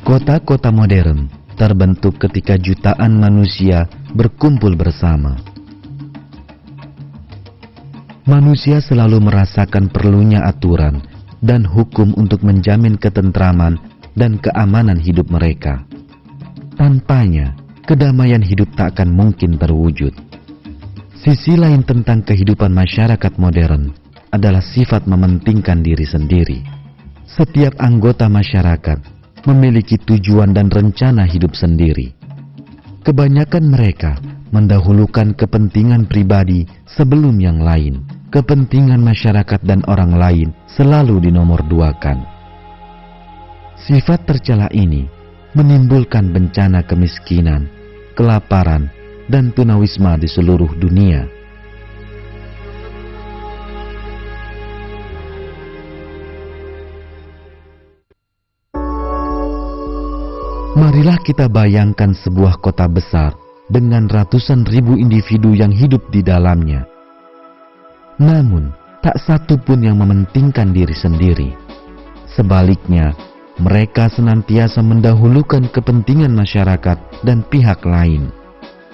Kota-kota modern terbentuk ketika jutaan manusia berkumpul bersama. Manusia selalu merasakan perlunya aturan dan hukum untuk menjamin ketentraman dan keamanan hidup mereka. Tanpanya, kedamaian hidup tak akan mungkin terwujud. Sisi lain tentang kehidupan masyarakat modern adalah sifat mementingkan diri sendiri. Setiap anggota masyarakat memiliki tujuan dan rencana hidup sendiri. Kebanyakan mereka mendahulukan kepentingan pribadi sebelum yang lain. Kepentingan masyarakat dan orang lain selalu dinomorduakan. Sifat tercela ini menimbulkan bencana kemiskinan, kelaparan, dan tunawisma di seluruh dunia. Marilah kita bayangkan sebuah kota besar dengan ratusan ribu individu yang hidup di dalamnya. Namun, tak satu pun yang mementingkan diri sendiri. Sebaliknya, mereka senantiasa mendahulukan kepentingan masyarakat dan pihak lain.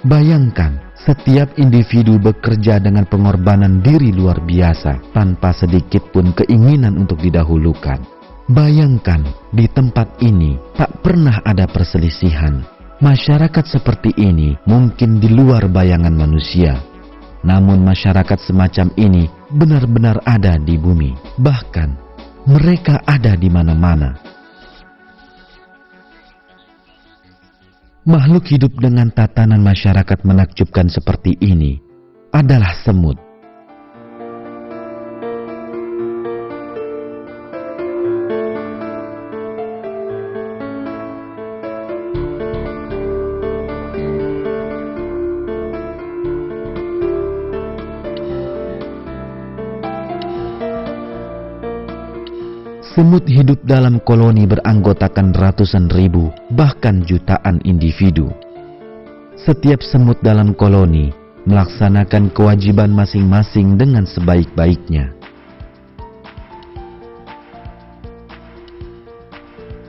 Bayangkan, setiap individu bekerja dengan pengorbanan diri luar biasa tanpa sedikit pun keinginan untuk didahulukan. Bayangkan, di tempat ini tak pernah ada perselisihan. Masyarakat seperti ini mungkin di luar bayangan manusia. Namun masyarakat semacam ini benar-benar ada di bumi. Bahkan, mereka ada di mana-mana. Makhluk hidup dengan tatanan masyarakat menakjubkan seperti ini adalah semut. Semut hidup dalam koloni beranggotakan ratusan ribu, bahkan jutaan individu. Setiap semut dalam koloni melaksanakan kewajiban masing-masing dengan sebaik-baiknya.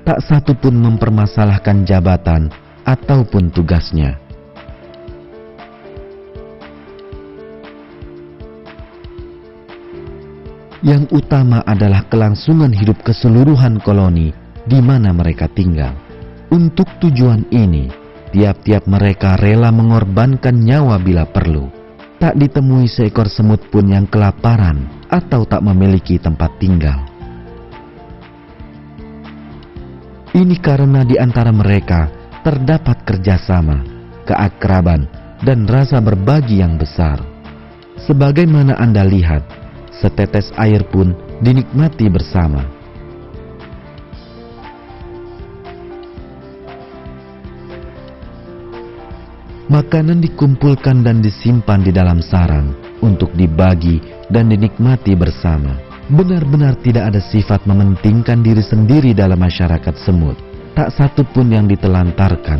Tak satu pun mempermasalahkan jabatan ataupun tugasnya. Yang utama adalah kelangsungan hidup keseluruhan koloni di mana mereka tinggal. Untuk tujuan ini, tiap-tiap mereka rela mengorbankan nyawa bila perlu. Tak ditemui seekor semut pun yang kelaparan atau tak memiliki tempat tinggal. Ini karena di antara mereka terdapat kerjasama, keakraban, dan rasa berbagi yang besar. Sebagaimana Anda lihat, setetes air pun dinikmati bersama. Makanan dikumpulkan dan disimpan di dalam sarang untuk dibagi dan dinikmati bersama. Benar-benar tidak ada sifat mementingkan diri sendiri dalam masyarakat semut. Tak satu pun yang ditelantarkan.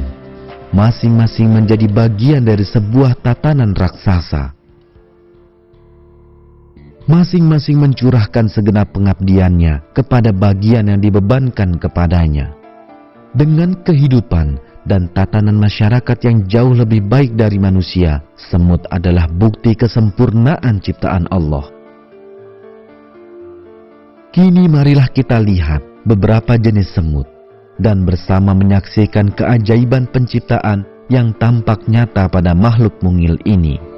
Masing-masing menjadi bagian dari sebuah tatanan raksasa. Masing-masing mencurahkan segenap pengabdiannya kepada bagian yang dibebankan kepadanya. Dengan kehidupan dan tatanan masyarakat yang jauh lebih baik dari manusia, semut adalah bukti kesempurnaan ciptaan Allah. Kini marilah kita lihat beberapa jenis semut dan bersama menyaksikan keajaiban penciptaan yang tampak nyata pada makhluk mungil ini.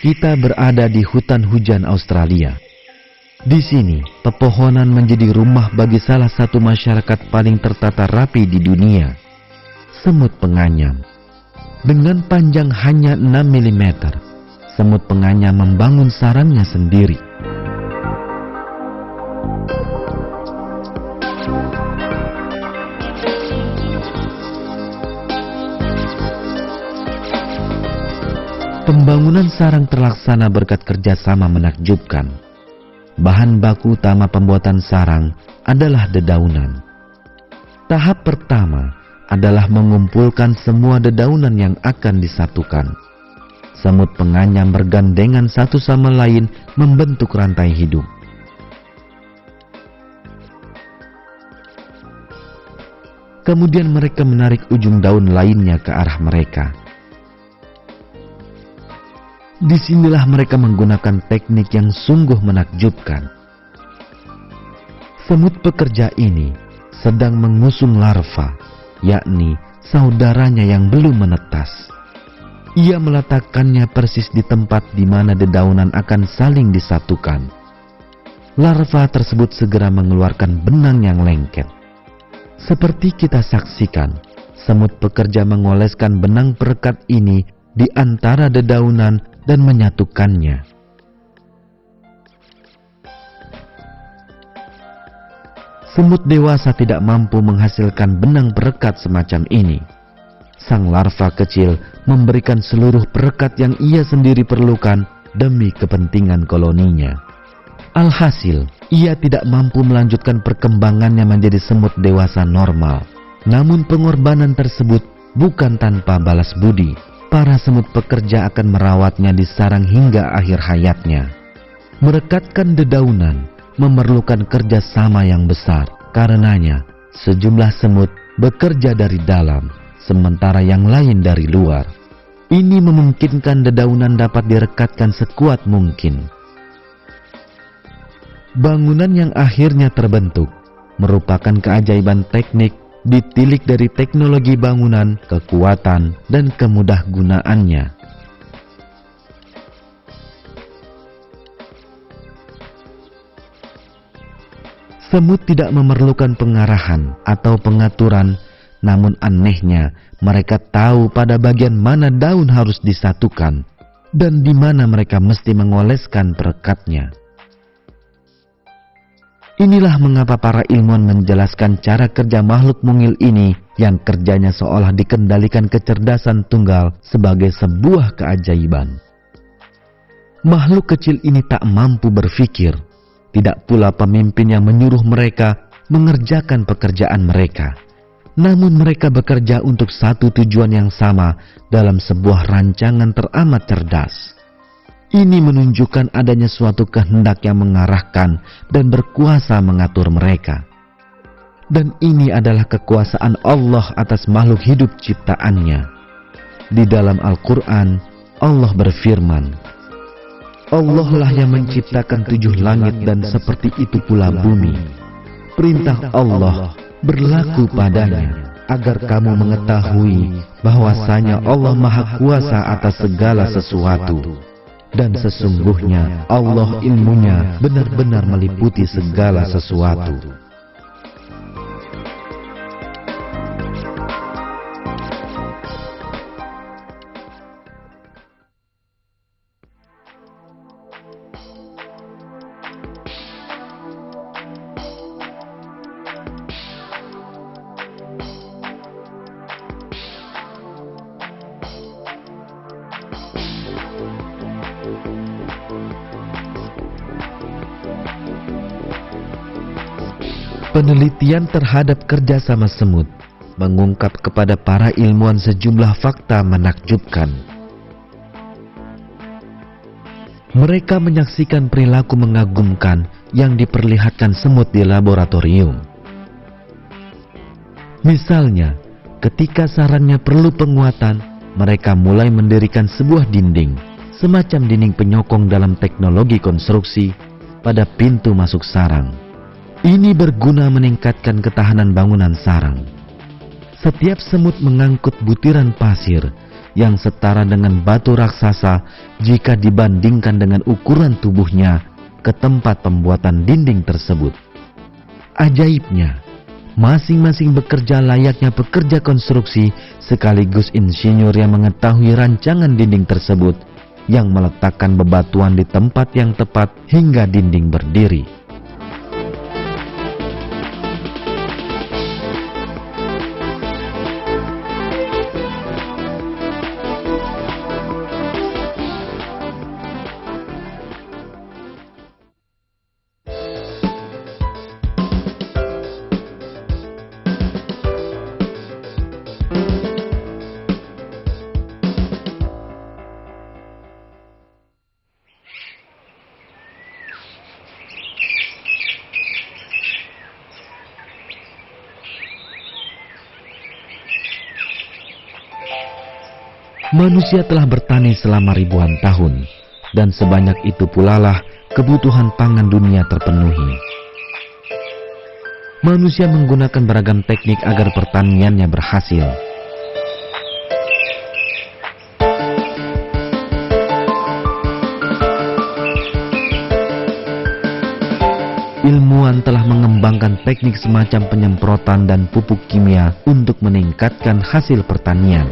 Kita berada di hutan hujan Australia. Di sini, pepohonan menjadi rumah bagi salah satu masyarakat paling tertata rapi di dunia, semut penganyam. Dengan panjang hanya 6 mm, semut penganyam membangun sarangnya sendiri. Pembangunan sarang terlaksana berkat kerjasama menakjubkan. Bahan baku utama pembuatan sarang adalah dedaunan. Tahap pertama adalah mengumpulkan semua dedaunan yang akan disatukan. Semut penganyam bergandengan satu sama lain membentuk rantai hidup. Kemudian mereka menarik ujung daun lainnya ke arah mereka. Disinilah mereka menggunakan teknik yang sungguh menakjubkan. Semut pekerja ini sedang mengusung larva, yakni saudaranya yang belum menetas. Ia meletakkannya persis di tempat di mana dedaunan akan saling disatukan. Larva tersebut segera mengeluarkan benang yang lengket. Seperti kita saksikan, semut pekerja mengoleskan benang perekat ini di antara dedaunan dan menyatukannya. Semut dewasa tidak mampu menghasilkan benang perekat semacam ini. Sang larva kecil memberikan seluruh perekat yang ia sendiri perlukan demi kepentingan koloninya. Alhasil, ia tidak mampu melanjutkan perkembangannya menjadi semut dewasa normal. Namun pengorbanan tersebut bukan tanpa balas budi. Para semut pekerja akan merawatnya di sarang hingga akhir hayatnya. Merekatkan dedaunan memerlukan kerjasama yang besar. Karenanya, sejumlah semut bekerja dari dalam, sementara yang lain dari luar. Ini memungkinkan dedaunan dapat direkatkan sekuat mungkin. Bangunan yang akhirnya terbentuk merupakan keajaiban teknik ditilik dari teknologi bangunan, kekuatan, dan kemudah gunaannya. Semut tidak memerlukan pengarahan atau pengaturan, namun anehnya mereka tahu pada bagian mana daun harus disatukan dan di mana mereka mesti mengoleskan perekatnya. Inilah mengapa para ilmuwan menjelaskan cara kerja makhluk mungil ini yang kerjanya seolah dikendalikan kecerdasan tunggal sebagai sebuah keajaiban. Makhluk kecil ini tak mampu berpikir, tidak pula pemimpin yang menyuruh mereka mengerjakan pekerjaan mereka. Namun mereka bekerja untuk satu tujuan yang sama dalam sebuah rancangan teramat cerdas. Ini menunjukkan adanya suatu kehendak yang mengarahkan dan berkuasa mengatur mereka. Dan ini adalah kekuasaan Allah atas makhluk hidup ciptaannya. Di dalam Al-Quran, Allah berfirman, Allah lah yang menciptakan 7 langit dan seperti itu pula bumi. Perintah Allah berlaku padanya, agar kamu mengetahui bahwasanya Allah Maha Kuasa atas segala sesuatu. Dan sesungguhnya Allah ilmunya benar-benar meliputi segala sesuatu. Penelitian terhadap kerjasama semut mengungkap kepada para ilmuwan sejumlah fakta menakjubkan. Mereka menyaksikan perilaku mengagumkan yang diperlihatkan semut di laboratorium. Misalnya, ketika sarangnya perlu penguatan, mereka mulai mendirikan sebuah dinding, semacam dinding penyokong dalam teknologi konstruksi, pada pintu masuk sarang. Ini berguna meningkatkan ketahanan bangunan sarang. Setiap semut mengangkut butiran pasir yang setara dengan batu raksasa jika dibandingkan dengan ukuran tubuhnya ke tempat pembuatan dinding tersebut. Ajaibnya, masing-masing bekerja layaknya pekerja konstruksi sekaligus insinyur yang mengetahui rancangan dinding tersebut, yang meletakkan bebatuan di tempat yang tepat hingga dinding berdiri. Manusia telah bertani selama ribuan tahun, dan sebanyak itu pula lah kebutuhan pangan dunia terpenuhi. Manusia menggunakan beragam teknik agar pertaniannya berhasil. Ilmuwan telah mengembangkan teknik semacam penyemprotan dan pupuk kimia untuk meningkatkan hasil pertanian.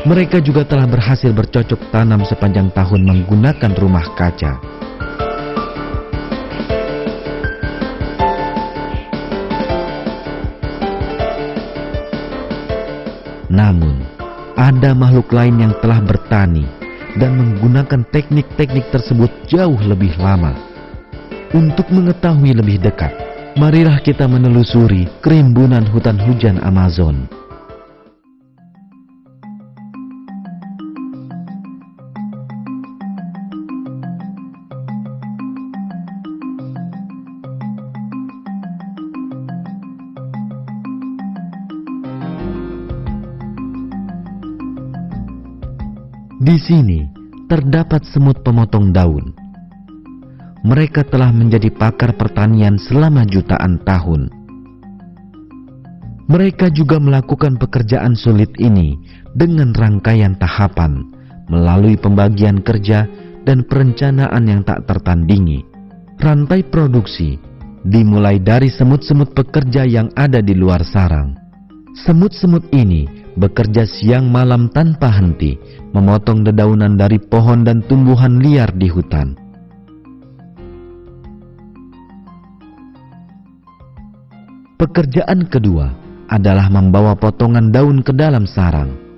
Mereka juga telah berhasil bercocok tanam sepanjang tahun menggunakan rumah kaca. Namun, ada makhluk lain yang telah bertani dan menggunakan teknik-teknik tersebut jauh lebih lama. Untuk mengetahui lebih dekat, marilah kita menelusuri kerimbunan hutan hujan Amazon. Di sini terdapat semut pemotong daun. Mereka telah menjadi pakar pertanian selama jutaan tahun. Mereka juga melakukan pekerjaan sulit ini dengan rangkaian tahapan, melalui pembagian kerja dan perencanaan yang tak tertandingi. Rantai produksi dimulai dari semut-semut pekerja yang ada di luar sarang. Semut-semut ini bekerja siang malam tanpa henti, memotong dedaunan dari pohon dan tumbuhan liar di hutan. Pekerjaan kedua adalah membawa potongan daun ke dalam sarang.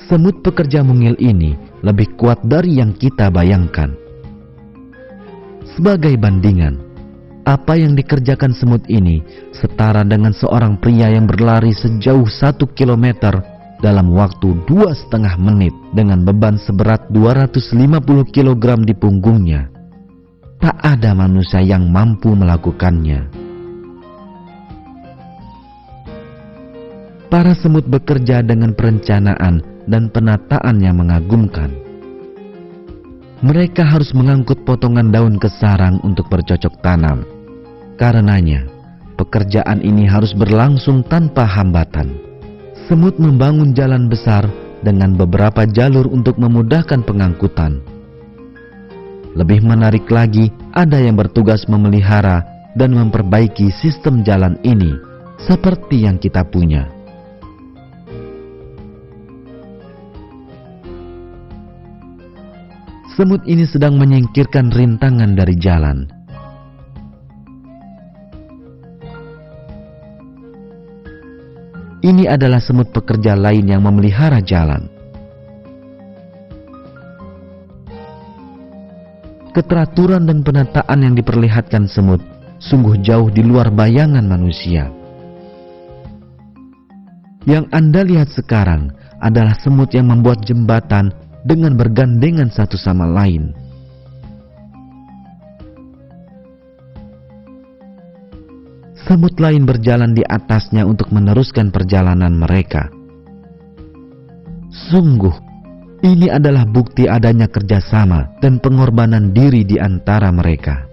Semut pekerja mungil ini lebih kuat dari yang kita bayangkan. Sebagai bandingan, apa yang dikerjakan semut ini setara dengan seorang pria yang berlari sejauh 1 kilometer dalam waktu 2,5 menit dengan beban seberat 250 kg di punggungnya. Tak ada manusia yang mampu melakukannya. Para semut bekerja dengan perencanaan dan penataan yang mengagumkan. Mereka harus mengangkut potongan daun ke sarang untuk bercocok tanam. Karenanya, pekerjaan ini harus berlangsung tanpa hambatan. Semut membangun jalan besar dengan beberapa jalur untuk memudahkan pengangkutan. Lebih menarik lagi, ada yang bertugas memelihara dan memperbaiki sistem jalan ini, seperti yang kita punya. Semut ini sedang menyingkirkan rintangan dari jalan. Ini adalah semut pekerja lain yang memelihara jalan. Keteraturan dan penataan yang diperlihatkan semut sungguh jauh di luar bayangan manusia. Yang Anda lihat sekarang adalah semut yang membuat jembatan dengan bergandengan satu sama lain. Semut lain berjalan di atasnya untuk meneruskan perjalanan mereka. Sungguh, ini adalah bukti adanya kerjasama dan pengorbanan diri di antara mereka.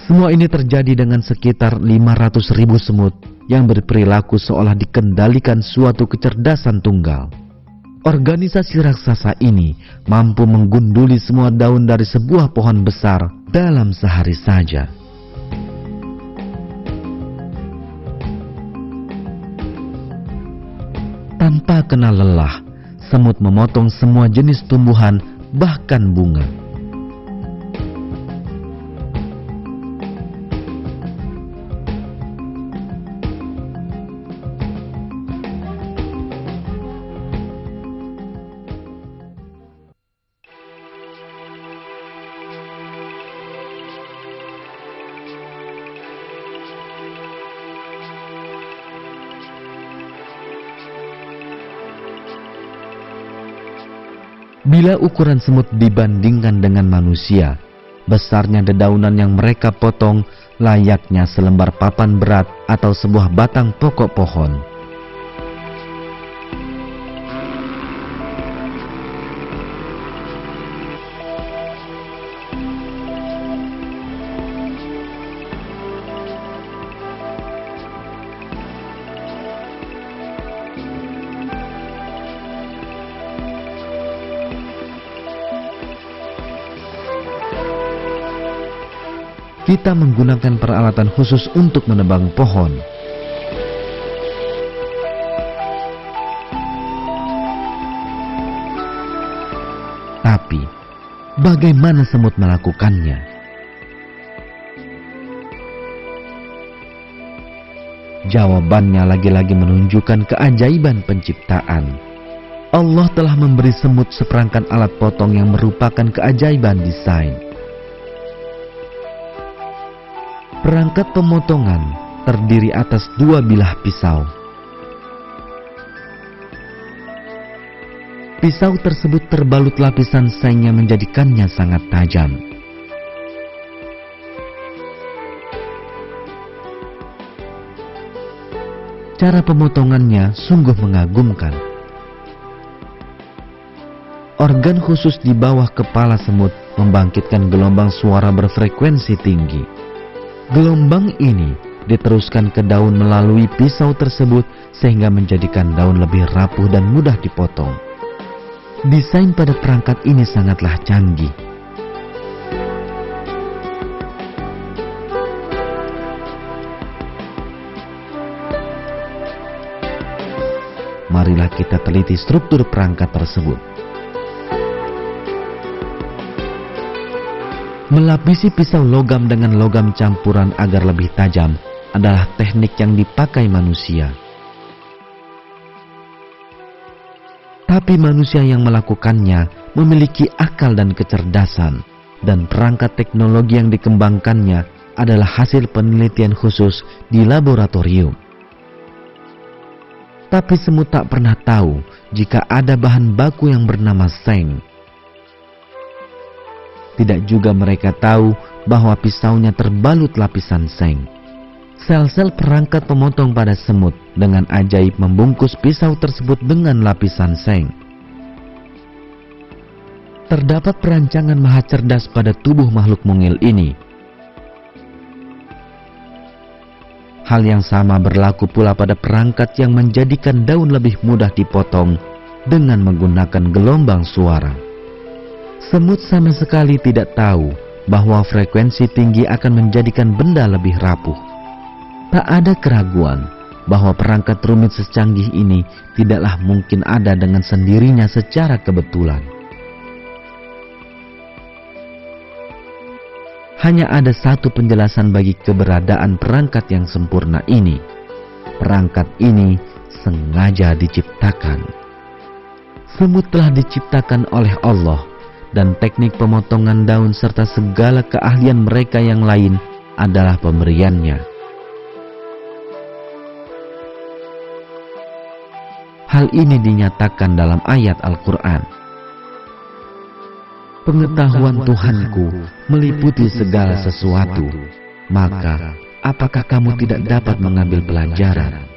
Semua ini terjadi dengan sekitar 500.000 semut yang berperilaku seolah dikendalikan suatu kecerdasan tunggal. Organisasi raksasa ini mampu menggunduli semua daun dari sebuah pohon besar dalam sehari saja. Tanpa kenal lelah, semut memotong semua jenis tumbuhan, bahkan bunga. Bila ukuran semut dibandingkan dengan manusia, besarnya dedaunan yang mereka potong layaknya selembar papan berat atau sebuah batang pokok pohon. Kita menggunakan peralatan khusus untuk menebang pohon. Tapi, bagaimana semut melakukannya? Jawabannya lagi-lagi menunjukkan keajaiban penciptaan. Allah telah memberi semut seperangkat alat potong yang merupakan keajaiban desain. Perangkat pemotongan terdiri atas 2 bilah pisau. Pisau tersebut terbalut lapisan seng yang menjadikannya sangat tajam. Cara pemotongannya sungguh mengagumkan. Organ khusus di bawah kepala semut membangkitkan gelombang suara berfrekuensi tinggi. Gelombang ini diteruskan ke daun melalui pisau tersebut sehingga menjadikan daun lebih rapuh dan mudah dipotong. Desain pada perangkat ini sangatlah canggih. Marilah kita teliti struktur perangkat tersebut. Melapisi pisau logam dengan logam campuran agar lebih tajam adalah teknik yang dipakai manusia. Tapi manusia yang melakukannya memiliki akal dan kecerdasan, dan perangkat teknologi yang dikembangkannya adalah hasil penelitian khusus di laboratorium. Tapi semut tak pernah tahu jika ada bahan baku yang bernama seng. Tidak juga mereka tahu bahwa pisaunya terbalut lapisan seng. Sel-sel perangkat pemotong pada semut dengan ajaib membungkus pisau tersebut dengan lapisan seng. Terdapat perancangan maha cerdas pada tubuh makhluk mungil ini. Hal yang sama berlaku pula pada perangkat yang menjadikan daun lebih mudah dipotong dengan menggunakan gelombang suara. Semut sama sekali tidak tahu bahwa frekuensi tinggi akan menjadikan benda lebih rapuh. Tak ada keraguan bahwa perangkat rumit secanggih ini tidaklah mungkin ada dengan sendirinya secara kebetulan. Hanya ada satu penjelasan bagi keberadaan perangkat yang sempurna ini. Perangkat ini sengaja diciptakan. Semut telah diciptakan oleh Allah, dan teknik pemotongan daun serta segala keahlian mereka yang lain adalah pemberiannya. Hal ini dinyatakan dalam ayat Al-Quran. Pengetahuan Tuhanku meliputi segala sesuatu, maka apakah kamu tidak dapat mengambil pelajaran?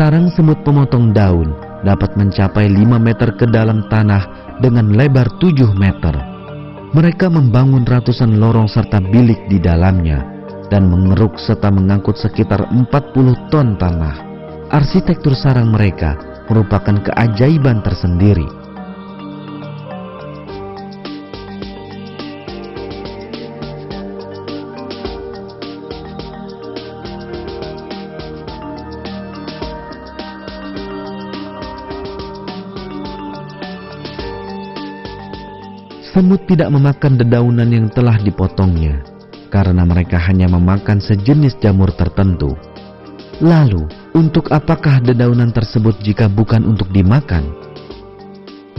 Sarang semut pemotong daun dapat mencapai 5 meter ke dalam tanah dengan lebar 7 meter. Mereka membangun ratusan lorong serta bilik di dalamnya dan mengeruk serta mengangkut sekitar 40 ton tanah. Arsitektur sarang mereka merupakan keajaiban tersendiri. Semut tidak memakan dedaunan yang telah dipotongnya, karena mereka hanya memakan sejenis jamur tertentu. Lalu, untuk apakah dedaunan tersebut jika bukan untuk dimakan?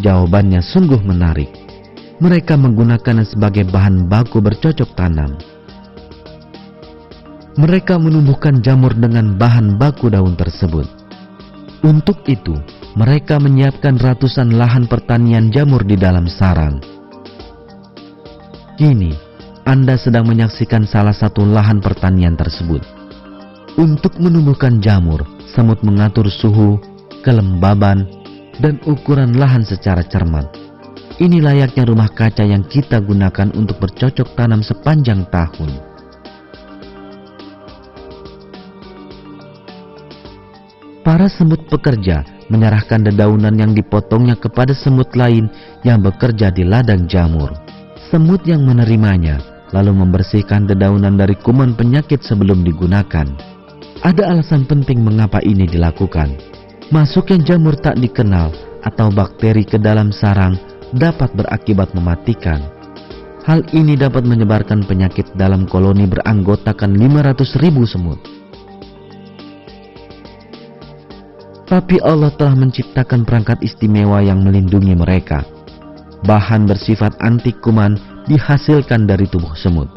Jawabannya sungguh menarik. mereka menggunakannya sebagai bahan baku bercocok tanam. Mereka menumbuhkan jamur dengan bahan baku daun tersebut. Untuk itu, mereka menyiapkan ratusan lahan pertanian jamur di dalam sarang. Kini, Anda sedang menyaksikan salah satu lahan pertanian tersebut. Untuk menumbuhkan jamur, semut mengatur suhu, kelembaban, dan ukuran lahan secara cermat. Ini layaknya rumah kaca yang kita gunakan untuk bercocok tanam sepanjang tahun. Para semut pekerja menyerahkan dedaunan yang dipotongnya kepada semut lain yang bekerja di ladang jamur. Semut yang menerimanya lalu membersihkan dedaunan dari kuman penyakit sebelum digunakan. Ada alasan penting mengapa ini dilakukan. Masuknya jamur tak dikenal atau bakteri ke dalam sarang dapat berakibat mematikan. Hal ini dapat menyebarkan penyakit dalam koloni beranggotakan 500.000 semut. Tapi Allah telah menciptakan perangkat istimewa yang melindungi mereka. Bahan bersifat anti kuman dihasilkan dari tubuh semut.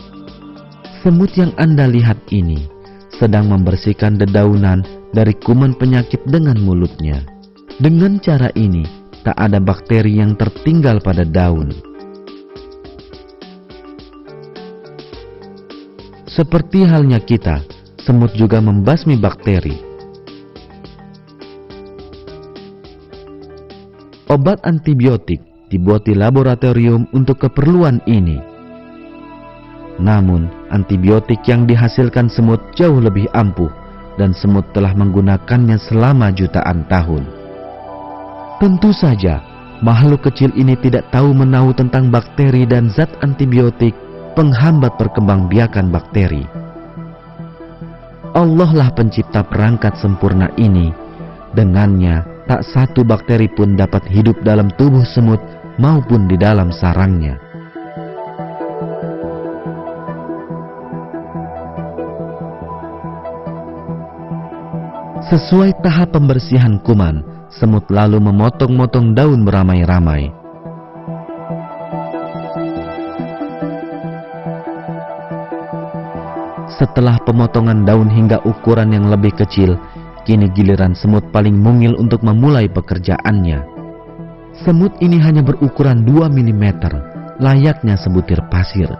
Semut yang Anda lihat ini sedang membersihkan dedaunan dari kuman penyakit dengan mulutnya. Dengan cara ini, tak ada bakteri yang tertinggal pada daun. Seperti halnya kita, semut juga membasmi bakteri. Obat antibiotik dibuat di laboratorium untuk keperluan ini. Namun, antibiotik yang dihasilkan semut jauh lebih ampuh dan semut telah menggunakannya selama jutaan tahun. Tentu saja, makhluk kecil ini tidak tahu menahu tentang bakteri dan zat antibiotik penghambat perkembangbiakan bakteri. Allah lah pencipta perangkat sempurna ini. Dengannya, tak satu bakteri pun dapat hidup dalam tubuh semut maupun di dalam sarangnya. Sesuai tahap pembersihan kuman, semut lalu memotong-motong daun beramai-ramai. Setelah pemotongan daun hingga ukuran yang lebih kecil, kini giliran semut paling mungil untuk memulai pekerjaannya. Semut ini hanya berukuran 2 mm, layaknya sebutir pasir.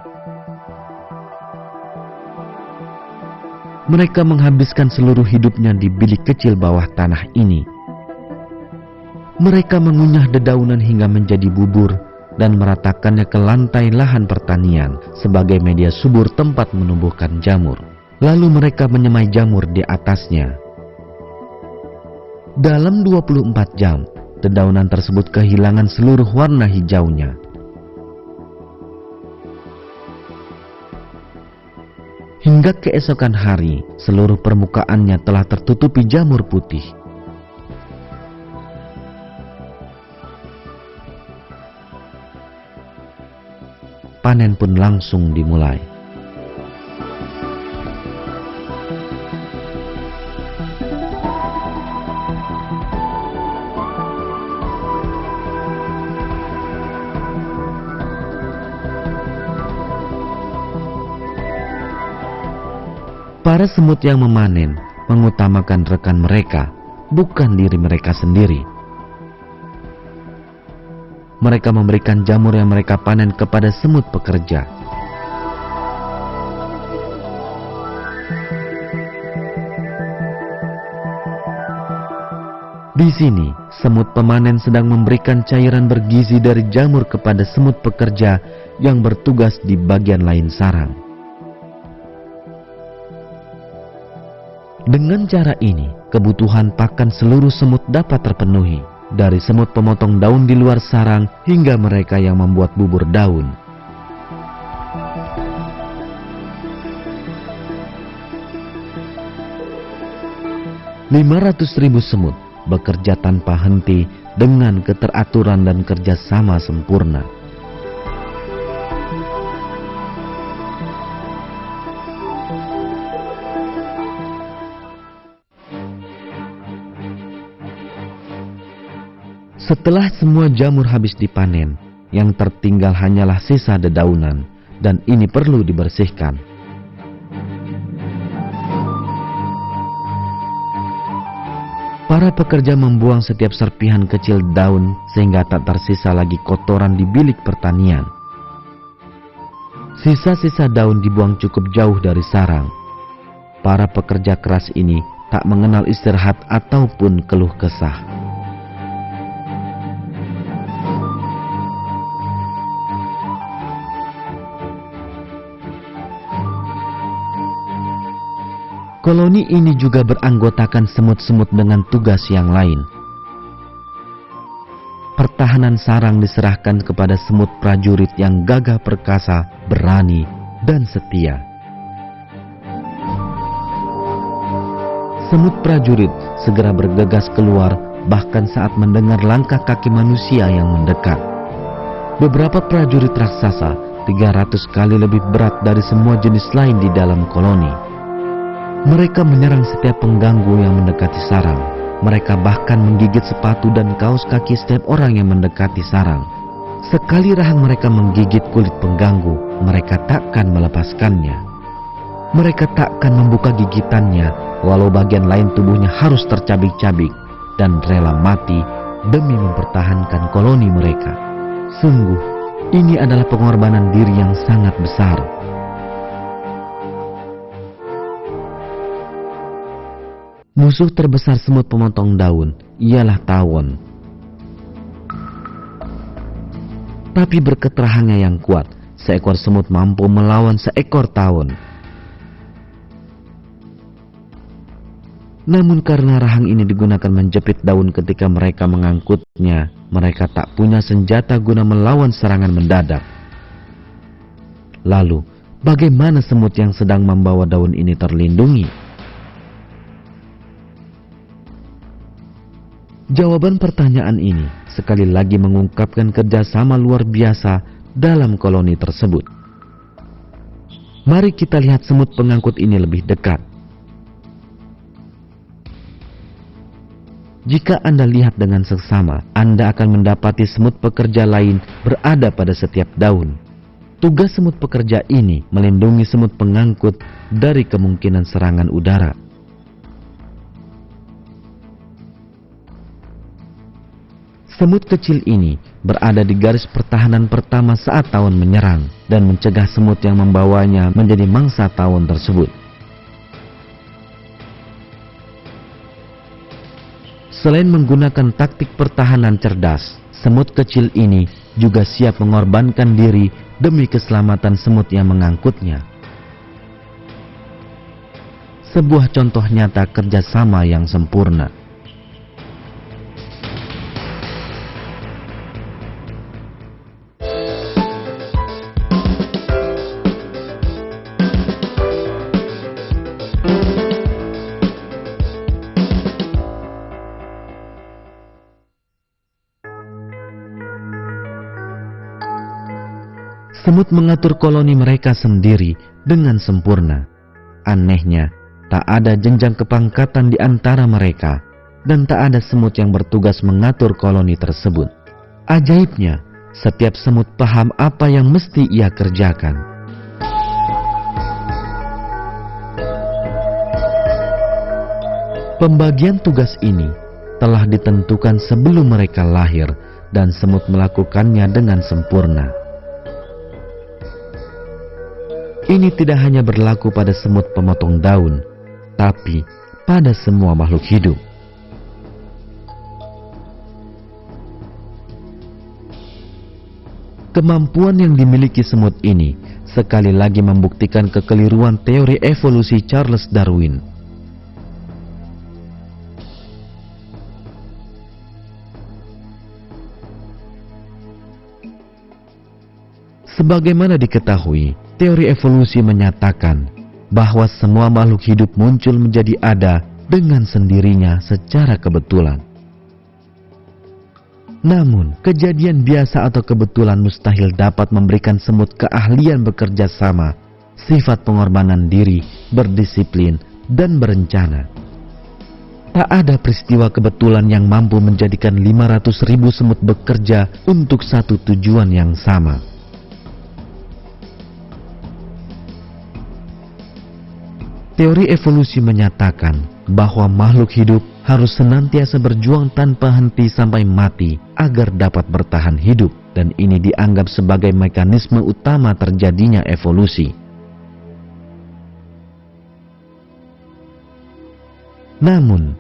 Mereka menghabiskan seluruh hidupnya di bilik kecil bawah tanah ini. Mereka mengunyah dedaunan hingga menjadi bubur dan meratakannya ke lantai lahan pertanian sebagai media subur tempat menumbuhkan jamur. Lalu mereka menyemai jamur di atasnya. Dalam 24 jam, dedaunan tersebut kehilangan seluruh warna hijaunya. Hingga keesokan hari, seluruh permukaannya telah tertutupi jamur putih. Panen pun langsung dimulai. Para semut yang memanen mengutamakan rekan mereka, bukan diri mereka sendiri. Mereka memberikan jamur yang mereka panen kepada semut pekerja. Di sini, semut pemanen sedang memberikan cairan bergizi dari jamur kepada semut pekerja yang bertugas di bagian lain sarang. Dengan cara ini, kebutuhan pakan seluruh semut dapat terpenuhi. Dari semut pemotong daun di luar sarang hingga mereka yang membuat bubur daun. "500.000 semut bekerja tanpa henti dengan keteraturan dan kerjasama sempurna. Setelah semua jamur habis dipanen, yang tertinggal hanyalah sisa dedaunan, dan ini perlu dibersihkan. Para pekerja membuang setiap serpihan kecil daun sehingga tak tersisa lagi kotoran di bilik pertanian. Sisa-sisa daun dibuang cukup jauh dari sarang. Para pekerja keras ini tak mengenal istirahat ataupun keluh kesah. Koloni ini juga beranggotakan semut-semut dengan tugas yang lain. Pertahanan sarang diserahkan kepada semut prajurit yang gagah perkasa, berani, dan setia. Semut prajurit segera bergegas keluar bahkan saat mendengar langkah kaki manusia yang mendekat. Beberapa prajurit raksasa 300 kali lebih berat dari semua jenis lain di dalam koloni. Mereka menyerang setiap pengganggu yang mendekati sarang. Mereka bahkan menggigit sepatu dan kaos kaki setiap orang yang mendekati sarang. Sekali rahang mereka menggigit kulit pengganggu, mereka takkan melepaskannya. Mereka takkan membuka gigitannya, walau bagian lain tubuhnya harus tercabik-cabik dan rela mati demi mempertahankan koloni mereka. Sungguh, ini adalah pengorbanan diri yang sangat besar. Musuh terbesar semut pemotong daun ialah tawon. Tapi berkat rahangnya yang kuat, seekor semut mampu melawan seekor tawon. Namun karena rahang ini digunakan menjepit daun ketika mereka mengangkutnya, mereka tak punya senjata guna melawan serangan mendadak. Lalu, bagaimana semut yang sedang membawa daun ini terlindungi? Jawaban pertanyaan ini sekali lagi mengungkapkan kerjasama luar biasa dalam koloni tersebut. Mari kita lihat semut pengangkut ini lebih dekat. Jika Anda lihat dengan seksama, Anda akan mendapati semut pekerja lain berada pada setiap daun. Tugas semut pekerja ini melindungi semut pengangkut dari kemungkinan serangan udara. Semut kecil ini berada di garis pertahanan pertama saat tawon menyerang dan mencegah semut yang membawanya menjadi mangsa tawon tersebut. Selain menggunakan taktik pertahanan cerdas, semut kecil ini juga siap mengorbankan diri demi keselamatan semut yang mengangkutnya. Sebuah contoh nyata kerjasama yang sempurna. Semut mengatur koloni mereka sendiri dengan sempurna. Anehnya, tak ada jenjang kepangkatan di antara mereka, dan tak ada semut yang bertugas mengatur koloni tersebut. Ajaibnya, setiap semut paham apa yang mesti ia kerjakan. Pembagian tugas ini telah ditentukan sebelum mereka lahir, dan semut melakukannya dengan sempurna. Ini tidak hanya berlaku pada semut pemotong daun, tapi pada semua makhluk hidup. Kemampuan yang dimiliki semut ini sekali lagi membuktikan kekeliruan teori evolusi Charles Darwin. Sebagaimana diketahui, teori evolusi menyatakan bahwa semua makhluk hidup muncul menjadi ada dengan sendirinya secara kebetulan. Namun, kejadian biasa atau kebetulan mustahil dapat memberikan semut keahlian bekerja sama, sifat pengorbanan diri, berdisiplin, dan berencana. Tak ada peristiwa kebetulan yang mampu menjadikan 500.000 semut bekerja untuk satu tujuan yang sama. Teori evolusi menyatakan bahwa makhluk hidup harus senantiasa berjuang tanpa henti sampai mati agar dapat bertahan hidup, dan ini dianggap sebagai mekanisme utama terjadinya evolusi. Namun,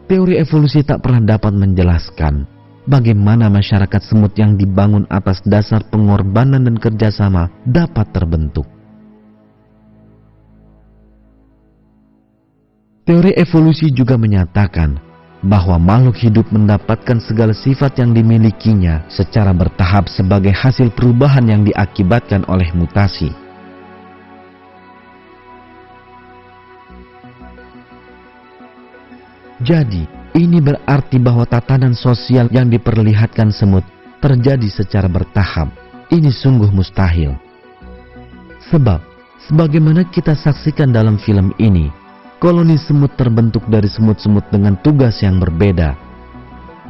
teori evolusi tak pernah dapat menjelaskan bagaimana masyarakat semut yang dibangun atas dasar pengorbanan dan kerjasama dapat terbentuk. Teori evolusi juga menyatakan bahwa makhluk hidup mendapatkan segala sifat yang dimilikinya secara bertahap sebagai hasil perubahan yang diakibatkan oleh mutasi. Jadi, ini berarti bahwa tatanan sosial yang diperlihatkan semut terjadi secara bertahap. Ini sungguh mustahil. Sebab, sebagaimana kita saksikan dalam film ini, koloni semut terbentuk dari semut-semut dengan tugas yang berbeda.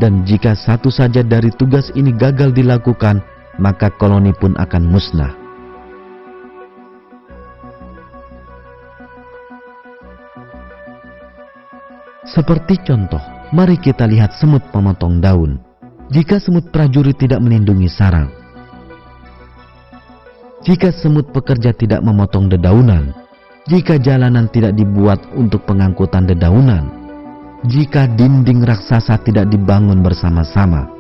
Dan jika satu saja dari tugas ini gagal dilakukan, maka koloni pun akan musnah. Seperti contoh, mari kita lihat semut pemotong daun. Jika semut prajurit tidak melindungi sarang, jika semut pekerja tidak memotong dedaunan, jika jalanan tidak dibuat untuk pengangkutan dedaunan, jika dinding raksasa tidak dibangun bersama-sama,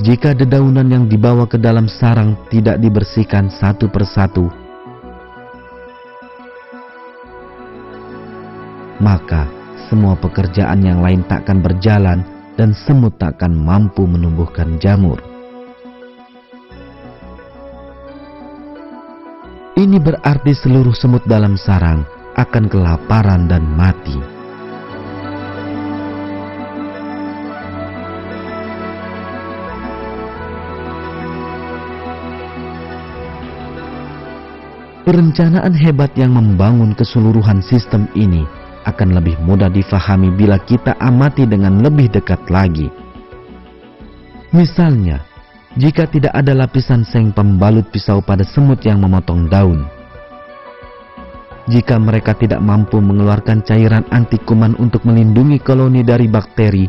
jika dedaunan yang dibawa ke dalam sarang tidak dibersihkan satu persatu, maka semua pekerjaan yang lain takkan berjalan dan semut takkan mampu menumbuhkan jamur. Ini berarti seluruh semut dalam sarang akan kelaparan dan mati. Perencanaan hebat yang membangun keseluruhan sistem ini akan lebih mudah difahami bila kita amati dengan lebih dekat lagi. Misalnya, jika tidak ada lapisan seng pembalut pisau pada semut yang memotong daun, jika mereka tidak mampu mengeluarkan cairan anti kuman untuk melindungi koloni dari bakteri,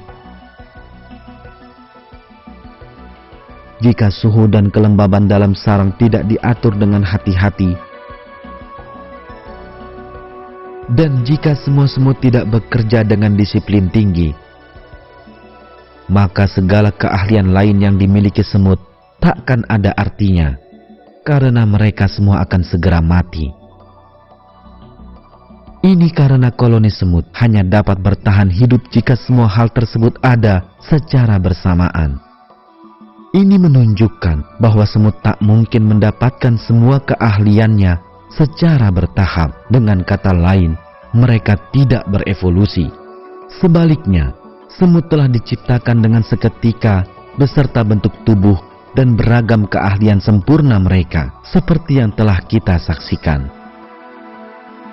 jika suhu dan kelembaban dalam sarang tidak diatur dengan hati-hati, dan jika semua semut tidak bekerja dengan disiplin tinggi, maka segala keahlian lain yang dimiliki semut takkan ada artinya, karena mereka semua akan segera mati. Ini karena koloni semut hanya dapat bertahan hidup jika semua hal tersebut ada secara bersamaan. Ini menunjukkan bahwa semut tak mungkin mendapatkan semua keahliannya secara bertahap. Dengan kata lain, mereka tidak berevolusi. Sebaliknya, semut telah diciptakan dengan seketika beserta bentuk tubuh dan beragam keahlian sempurna mereka, seperti yang telah kita saksikan.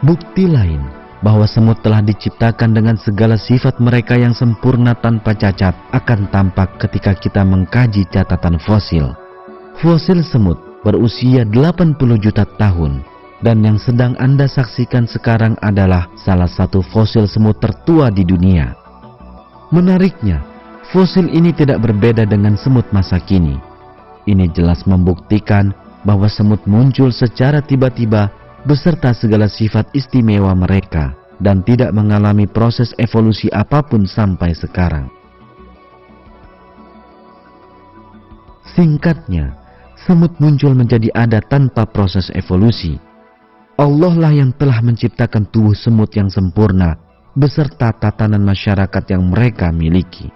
Bukti lain bahwa semut telah diciptakan dengan segala sifat mereka yang sempurna tanpa cacat akan tampak ketika kita mengkaji catatan fosil. Fosil semut berusia 80 juta tahun, dan yang sedang Anda saksikan sekarang adalah salah satu fosil semut tertua di dunia. Menariknya, fosil ini tidak berbeda dengan semut masa kini. Ini jelas membuktikan bahwa semut muncul secara tiba-tiba beserta segala sifat istimewa mereka dan tidak mengalami proses evolusi apapun sampai sekarang. Singkatnya, semut muncul menjadi ada tanpa proses evolusi. Allah lah yang telah menciptakan tubuh semut yang sempurna beserta tatanan masyarakat yang mereka miliki.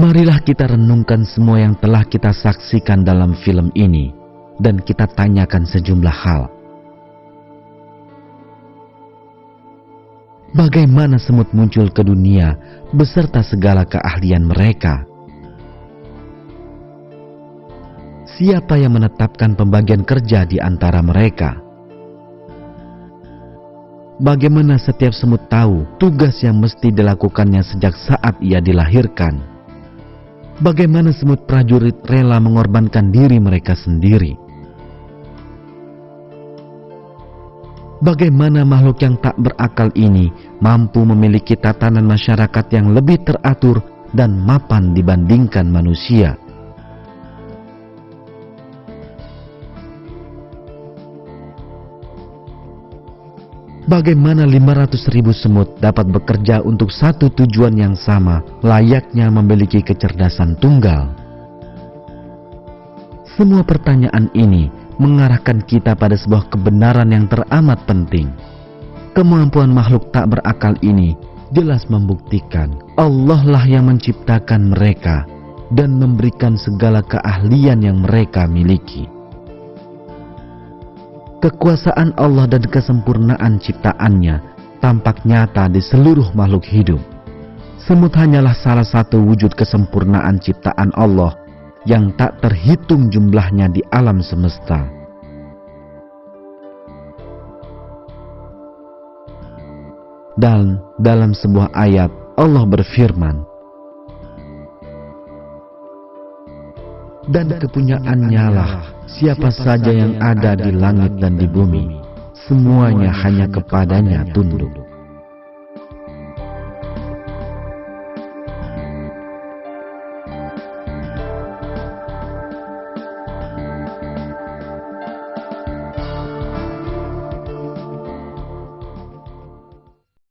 Marilah kita renungkan semua yang telah kita saksikan dalam film ini, dan kita tanyakan sejumlah hal. Bagaimana semut muncul ke dunia beserta segala keahlian mereka? Siapa yang menetapkan pembagian kerja di antara mereka? Bagaimana setiap semut tahu tugas yang mesti dilakukannya sejak saat ia dilahirkan? Bagaimana semut prajurit rela mengorbankan diri mereka sendiri? Bagaimana makhluk yang tak berakal ini mampu memiliki tatanan masyarakat yang lebih teratur dan mapan dibandingkan manusia? Bagaimana 500.000 semut dapat bekerja untuk satu tujuan yang sama, layaknya memiliki kecerdasan tunggal? Semua pertanyaan ini mengarahkan kita pada sebuah kebenaran yang teramat penting. Kemampuan makhluk tak berakal ini jelas membuktikan Allah lah yang menciptakan mereka dan memberikan segala keahlian yang mereka miliki. Kekuasaan Allah dan kesempurnaan ciptaannya tampak nyata di seluruh makhluk hidup. Semut hanyalah salah satu wujud kesempurnaan ciptaan Allah yang tak terhitung jumlahnya di alam semesta. Dan dalam sebuah ayat Allah berfirman, "Dan kepunyaannya lah siapa saja yang ada di langit dan di bumi, semuanya hanya kepadanya tunduk."